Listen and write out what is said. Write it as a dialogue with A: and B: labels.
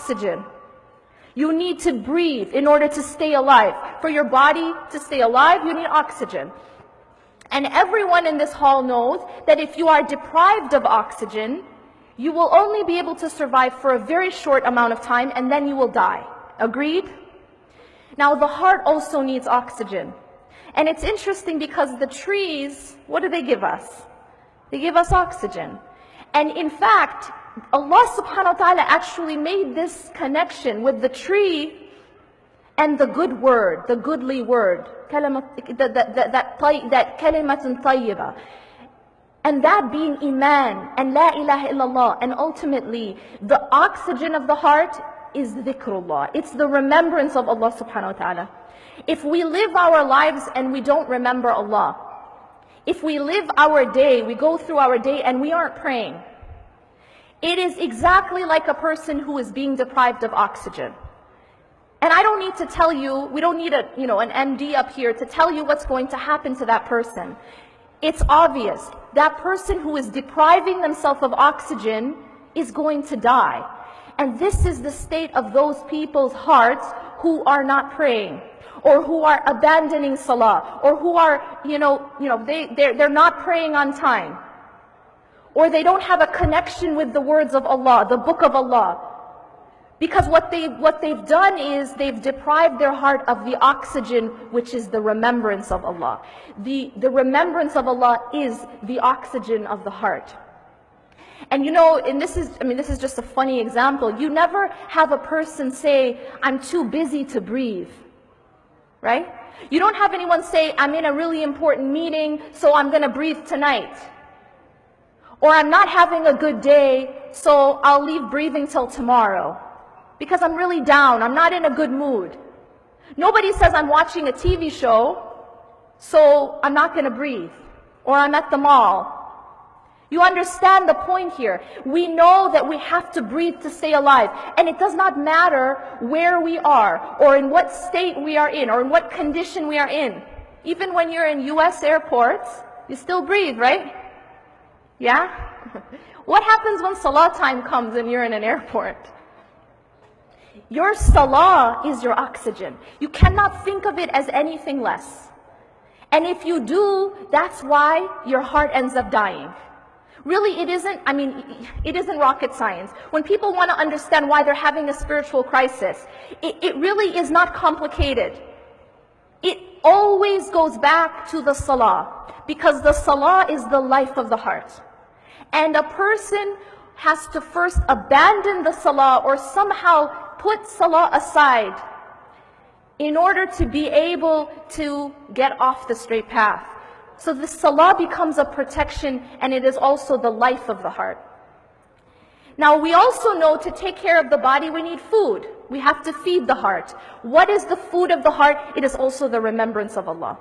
A: oxygen. You need to breathe in order to stay alive. For your body to stay alive, you need oxygen. And everyone in this hall knows that if you are deprived of oxygen, you will only be able to survive for a very short amount of time, and then you will die. Agreed? Now the heart also needs oxygen. And it's interesting because the trees, what do they give us? They give us oxygen. And in fact, Allah subhanahu wa ta'ala actually made this connection with the tree and the good word, the goodly word, that kalimatun tayyibah. And that being iman and la ilaha illallah. And ultimately, the oxygen of the heart is dhikrullah. It's the remembrance of Allah subhanahu wa ta'ala. If we live our lives and we don't remember Allah, if we live our day, we go through our day and we aren't praying, it is exactly like a person who is being deprived of oxygen. And I don't need to tell you, we don't need an MD up here to tell you what's going to happen to that person. It's obvious. That person who is depriving themselves of oxygen is going to die. And this is the state of those people's hearts who are not praying, or who are abandoning salah, or who are, they're not praying on time, or they don't have a connection with the words of Allah, the book of Allah. Because what they've done is they've deprived their heart of the oxygen, which is the remembrance of Allah. The remembrance of Allah is the oxygen of the heart. And and this is just a funny example. You never have a person say, I'm too busy to breathe. Right? You don't have anyone say, I'm in a really important meeting, so I'm going to breathe tonight. Or I'm not having a good day, so I'll leave breathing till tomorrow. Because I'm really down, I'm not in a good mood. Nobody says I'm watching a TV show, so I'm not going to breathe. Or I'm at the mall. You understand the point here. We know that we have to breathe to stay alive. And it does not matter where we are, or in what state we are in, or in what condition we are in. Even when you're in US airports, you still breathe, right? Yeah? What happens when salah time comes and you're in an airport? Your salah is your oxygen. You cannot think of it as anything less. And if you do, that's why your heart ends up dying. Really, it isn't rocket science. When people want to understand why they're having a spiritual crisis, it really is not complicated. It always goes back to the salah, because the salah is the life of the heart. And a person has to first abandon the salah, or somehow put salah aside, in order to be able to get off the straight path. So the salah becomes a protection, and it is also the life of the heart. Now we also know to take care of the body we need food. We have to feed the heart. What is the food of the heart? It is also the remembrance of Allah.